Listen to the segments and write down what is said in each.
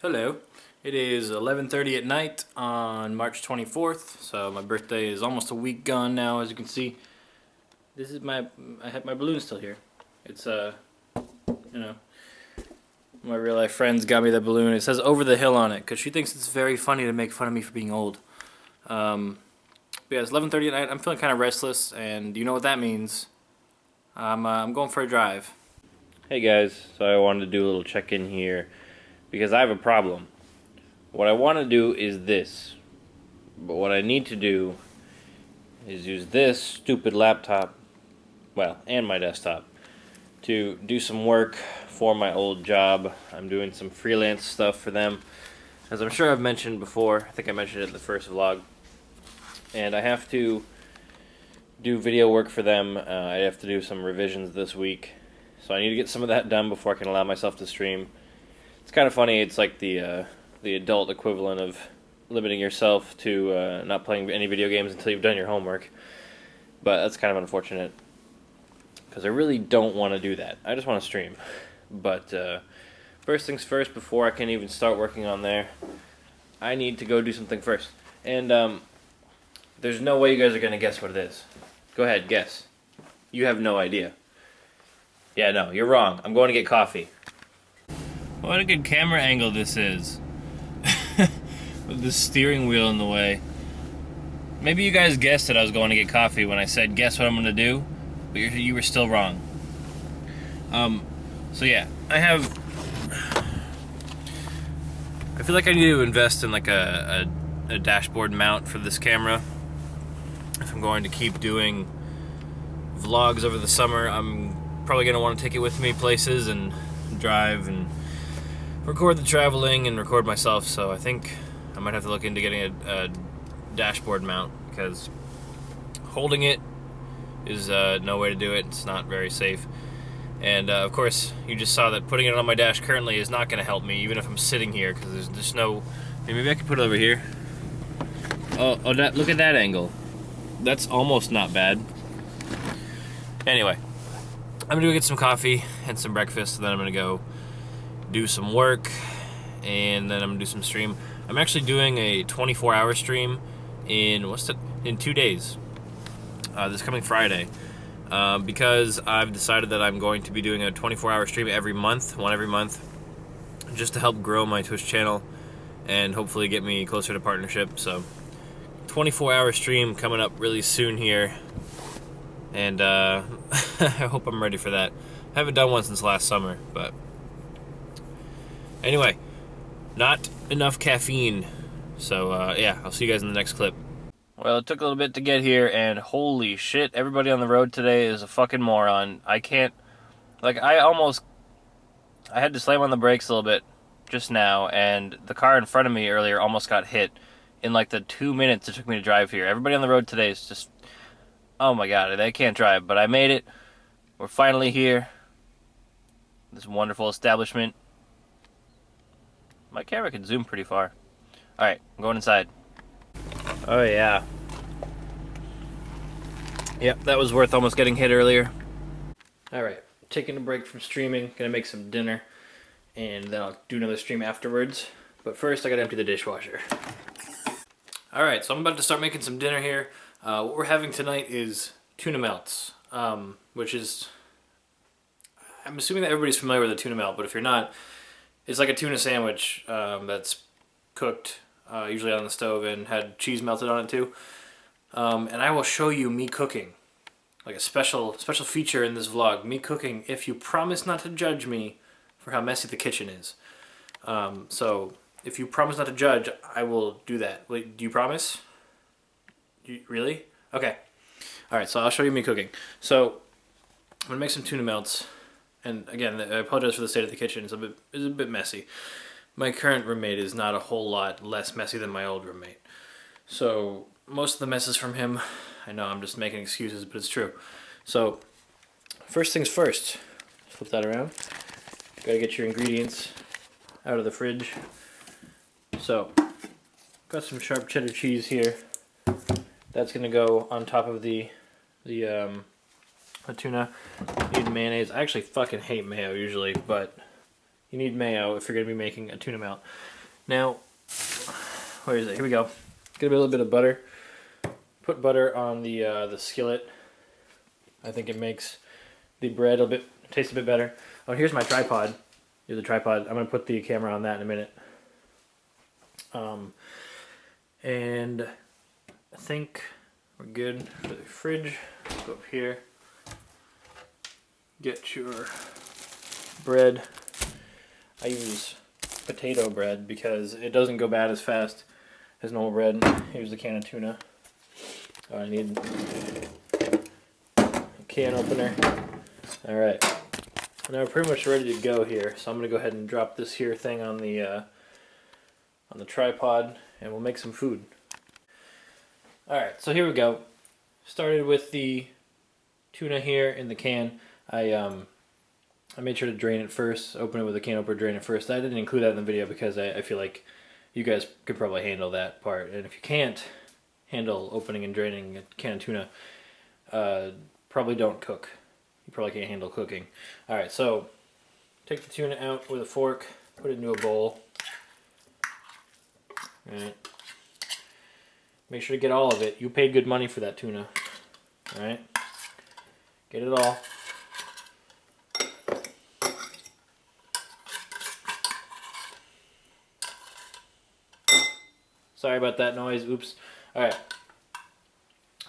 Hello. It is 11:30 at night on March 24th, so my birthday is almost a week gone now, as you can see. This is I have my balloon still here. It's my real life friends got me the balloon. It says "Over the Hill" on it because she thinks it's very funny to make fun of me for being old. But yeah, it's 11:30 at night. I'm feeling kind of restless, and you know what that means. I'm going for a drive. Hey guys, so I wanted to do a little check-in here because I have a problem. What I want to do is this, but what I need to do is use this stupid laptop, well, and my desktop, to do some work for my old job. I'm doing some freelance stuff for them, as I'm sure I've mentioned before. I think I mentioned it in the first vlog. And I have to do video work for them. I have to do some revisions this week, so I need to get some of that done before I can allow myself to stream. It's kind of funny. It's like the adult equivalent of limiting yourself to not playing any video games until you've done your homework. But that's kind of unfortunate, because I really don't want to do that. I just want to stream. But first things first, before I can even start working on there, I need to go do something first. And there's no way you guys are going to guess what it is. Go ahead, guess. You have no idea. Yeah, no, you're wrong. I'm going to get coffee. What a good camera angle this is. With the steering wheel in the way. Maybe you guys guessed that I was going to get coffee when I said, guess what I'm going to do? But you were still wrong. So yeah, I feel like I need to invest in like a dashboard mount for this camera. If I'm going to keep doing vlogs over the summer, I'm probably going to want to take it with me places and drive and record the traveling and record myself, so I think I might have to look into getting a dashboard mount, because holding it is no way to do it. It's not very safe. And of course, you just saw that putting it on my dash currently is not going to help me, even if I'm sitting here, because there's just no... Maybe I can put it over here. Oh, look at that angle. That's almost not bad. Anyway, I'm going to go get some coffee and some breakfast, and then I'm going to go do some work, and then I'm going to do some stream. I'm actually doing a 24-hour stream in 2 days, this coming Friday, because I've decided that I'm going to be doing a 24-hour stream one every month, just to help grow my Twitch channel and hopefully get me closer to partnership. So 24-hour stream coming up really soon here, and I hope I'm ready for that. I haven't done one since last summer, but anyway, not enough caffeine. So yeah, I'll see you guys in the next clip. Well, it took a little bit to get here, and holy shit, everybody on the road today is a fucking moron. I can't, like, I had to slam on the brakes a little bit just now, and the car in front of me earlier almost got hit in like the 2 minutes it took me to drive here. Everybody on the road today is just, oh my god, they can't drive, but I made it. We're finally here. This wonderful establishment. My camera can zoom pretty far. Alright, I'm going inside. Oh yeah. Yep, that was worth almost getting hit earlier. Alright, taking a break from streaming, gonna make some dinner, and then I'll do another stream afterwards. But first, I gotta empty the dishwasher. Alright, so I'm about to start making some dinner here. What we're having tonight is tuna melts, which is... I'm assuming that everybody's familiar with a tuna melt, but if you're not, it's like a tuna sandwich that's cooked, usually on the stove, and had cheese melted on it too. And I will show you me cooking, like a special feature in this vlog, me cooking, if you promise not to judge me for how messy the kitchen is. So if you promise not to judge, I will do that. Wait, do you promise? Really? Okay. Alright, so I'll show you me cooking. So I'm gonna make some tuna melts. And again, I apologize for the state of the kitchen. It's a bit messy. My current roommate is not a whole lot less messy than my old roommate. So most of the mess is from him. I know I'm just making excuses, but it's true. So first things first, flip that around. Gotta get your ingredients out of the fridge. So got some sharp cheddar cheese here. That's gonna go on top of the tuna. You need mayonnaise. I actually fucking hate mayo usually, but you need mayo if you're gonna be making a tuna melt. Now, where is it? Here we go. Get a little bit of butter. Put butter on the skillet. I think it makes the bread taste a bit better. Oh, here's my tripod. Here's the tripod. I'm gonna put the camera on that in a minute. And I think we're good for the fridge. Let's go up here. Get your bread. I use potato bread because it doesn't go bad as fast as normal bread. Here's the can of tuna. I need a can opener. Alright. Now we're pretty much ready to go here. So I'm going to go ahead and drop this here thing on the tripod and we'll make some food. Alright, so here we go. Started with the tuna here in the can. I made sure to drain it first, open it with a can opener, drain it first. I didn't include that in the video because I feel like you guys could probably handle that part. And if you can't handle opening and draining a can of tuna, probably don't cook. You probably can't handle cooking. Alright, so take the tuna out with a fork, put it into a bowl. Alright. Make sure to get all of it. You paid good money for that tuna. Alright. Get it all. Sorry about that noise. Oops. Alright.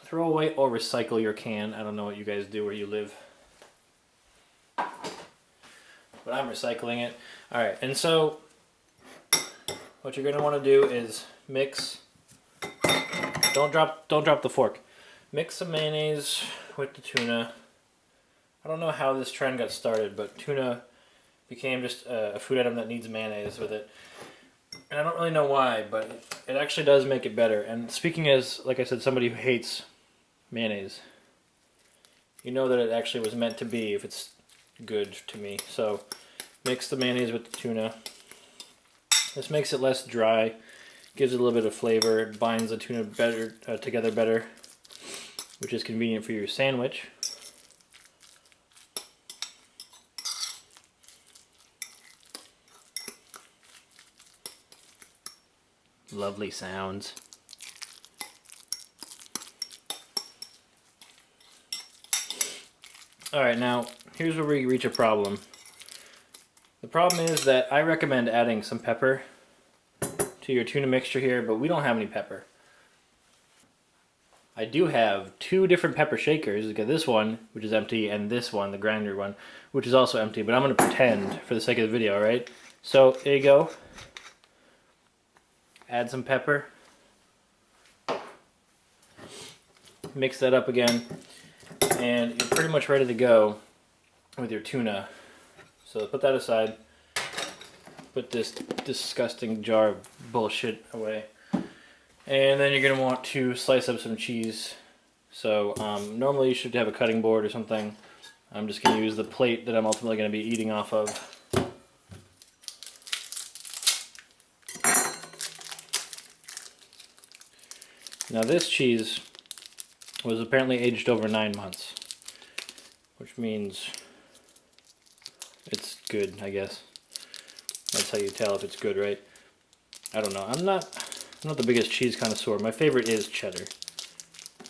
Throw away or recycle your can. I don't know what you guys do where you live. But I'm recycling it. Alright, and so what you're going to want to do is mix. Don't drop the fork. Mix some mayonnaise with the tuna. I don't know how this trend got started, but tuna became just a food item that needs mayonnaise with it. And I don't really know why, but it actually does make it better. And speaking as, like I said, somebody who hates mayonnaise, you know that it actually was meant to be if it's good to me. So mix the mayonnaise with the tuna. This makes it less dry, gives it a little bit of flavor, it binds the tuna better together better, which is convenient for your sandwich. Lovely sounds. Alright, now here's where we reach a problem. The problem is that I recommend adding some pepper to your tuna mixture here, but we don't have any pepper. I do have two different pepper shakers. We've got this one, which is empty, and this one, the grinder one, which is also empty, but I'm going to pretend for the sake of the video, alright? So, there you go. Add some pepper. Mix that up again. And you're pretty much ready to go with your tuna. So put that aside. Put this disgusting jar of bullshit away. And then you're going to want to slice up some cheese. So normally you should have a cutting board or something. I'm just going to use the plate that I'm ultimately going to be eating off of. Now this cheese was apparently aged over 9 months, which means it's good, I guess. That's how you tell if it's good, right? I don't know. I'm not the biggest cheese connoisseur. My favorite is cheddar,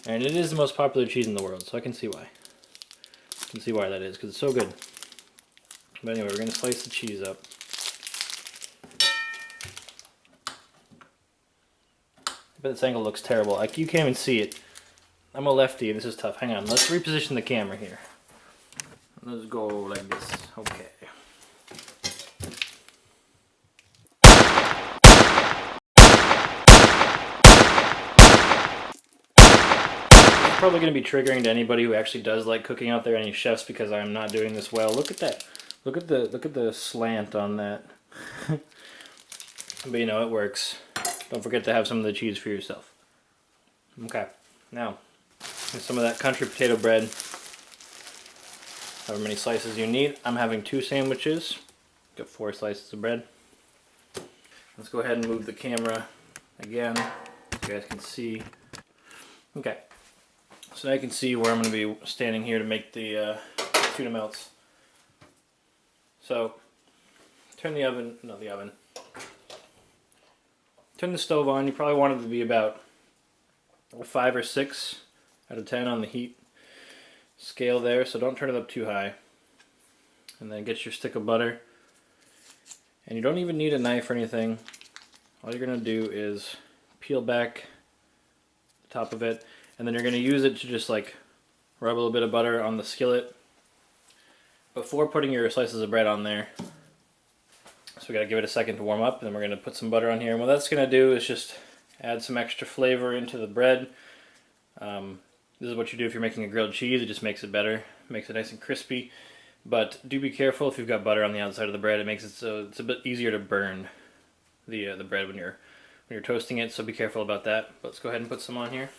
and it is the most popular cheese in the world, so I can see why. I can see why that is, because it's so good. But anyway, we're going to slice the cheese up. I bet this angle looks terrible. You can't even see it. I'm a lefty and this is tough. Hang on, let's reposition the camera here. Let's go like this. Okay. It's probably going to be triggering to anybody who actually does like cooking out there, any chefs, because I'm not doing this well. Look at that. Look at the slant on that. But you know, it works. Don't forget to have some of the cheese for yourself. Okay, now, here's some of that country potato bread. However many slices you need. I'm having 2 sandwiches. Got 4 slices of bread. Let's go ahead and move the camera again, so you guys can see. Okay, so now you can see where I'm going to be standing here to make the tuna melts. So, turn the oven, turn the stove on. You probably want it to be about 5 or 6 out of 10 on the heat scale there, so don't turn it up too high. And then get your stick of butter. And you don't even need a knife or anything. All you're going to do is peel back the top of it, and then you're going to use it to just like rub a little bit of butter on the skillet before putting your slices of bread on there. So we got to give it a second to warm up, and then we're going to put some butter on here. And what that's going to do is just add some extra flavor into the bread. This is what you do if you're making a grilled cheese. It just makes it better, makes it nice and crispy. But do be careful if you've got butter on the outside of the bread. It makes it so it's a bit easier to burn the bread when you're toasting it. So be careful about that. But let's go ahead and put some on here.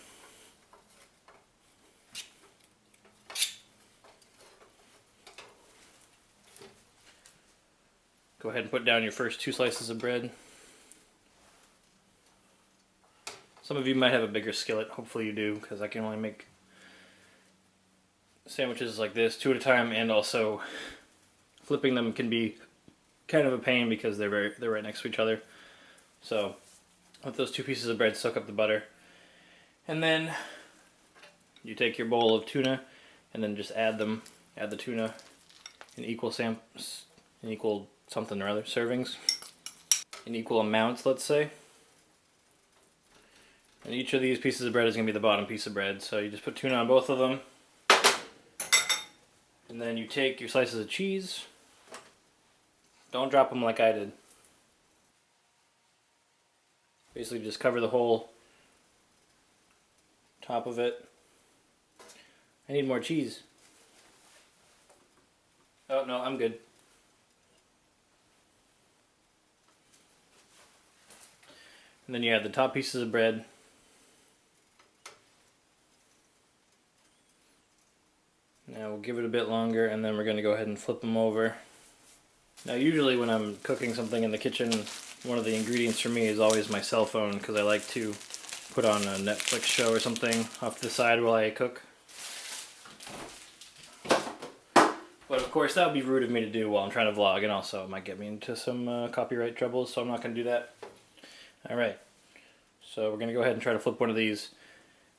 Go ahead and put down your first 2 slices of bread. Some of you might have a bigger skillet. Hopefully you do, because I can only make sandwiches like this 2 at a time, and also flipping them can be kind of a pain because they're right next to each other. So let those 2 pieces of bread soak up the butter, and then you take your bowl of tuna and then just add the tuna in equal something or other servings, in equal amounts, let's say. And each of these pieces of bread is going to be the bottom piece of bread. So you just put tuna on both of them. And then you take your slices of cheese. Don't drop them like I did. Basically just cover the whole top of it. I need more cheese. Oh no, I'm good. And then you add the top pieces of bread. Now we'll give it a bit longer, and then we're going to go ahead and flip them over. Now usually when I'm cooking something in the kitchen, one of the ingredients for me is always my cell phone, because I like to put on a Netflix show or something off to the side while I cook. But of course that would be rude of me to do while I'm trying to vlog, and also it might get me into some copyright troubles, so I'm not going to do that. Alright, so we're going to go ahead and try to flip one of these.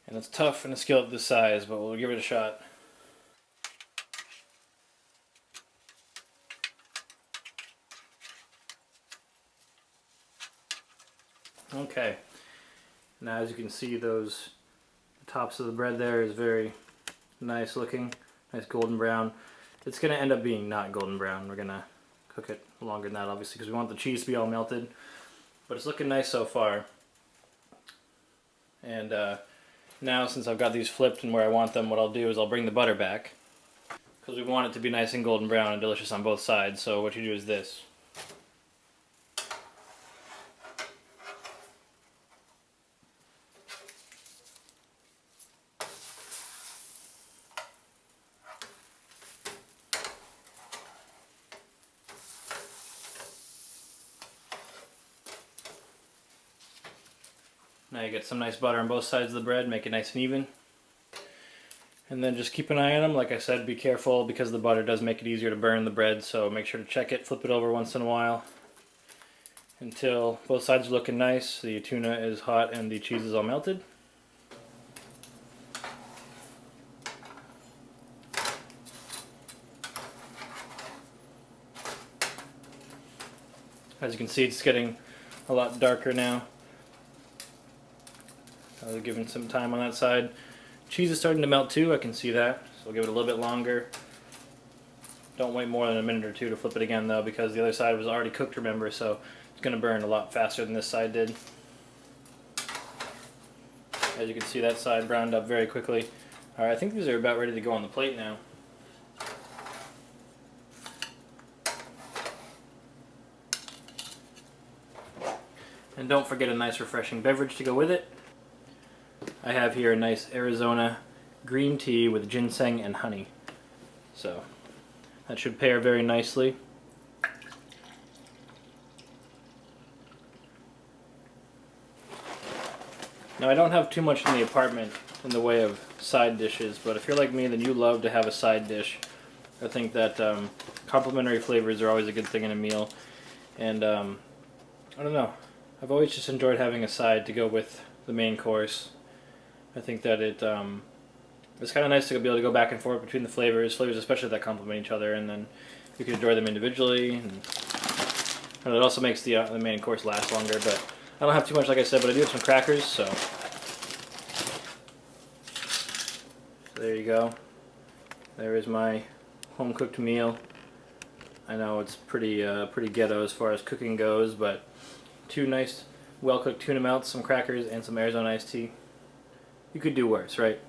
And it's tough in a skillet this size, but we'll give it a shot. Okay, now as you can see, the tops of the bread there is very nice looking, nice golden brown. It's going to end up being not golden brown. We're going to cook it longer than that, obviously, because we want the cheese to be all melted. But it's looking nice so far. And now, since I've got these flipped and where I want them, what I'll do is I'll bring the butter back, because we want it to be nice and golden brown and delicious on both sides. So what you do is this. Now you get some nice butter on both sides of the bread, make it nice and even. And then just keep an eye on them. Like I said, be careful because the butter does make it easier to burn the bread, so make sure to check it, flip it over once in a while until both sides are looking nice, the tuna is hot and the cheese is all melted. As you can see, it's getting a lot darker now. Giving some time on that side. Cheese is starting to melt too, I can see that. So we'll give it a little bit longer. Don't wait more than a minute or 2 to flip it again though, because the other side was already cooked, remember, so it's going to burn a lot faster than this side did. As you can see, that side browned up very quickly. Alright, I think these are about ready to go on the plate now. And don't forget a nice refreshing beverage to go with it. I have here a nice Arizona green tea with ginseng and honey. So that should pair very nicely. Now I don't have too much in the apartment in the way of side dishes, but if you're like me, then you love to have a side dish. I think that complementary flavors are always a good thing in a meal, and I don't know. I've always just enjoyed having a side to go with the main course. I think that it's kind of nice to be able to go back and forth between the flavors especially that complement each other, and then you can enjoy them individually, and it also makes the main course last longer. But I don't have too much, like I said, but I do have some crackers, so there you go. There is my home-cooked meal. I know it's pretty ghetto as far as cooking goes, but 2 nice, well-cooked tuna melts, some crackers, and some Arizona iced tea. You could do worse, right?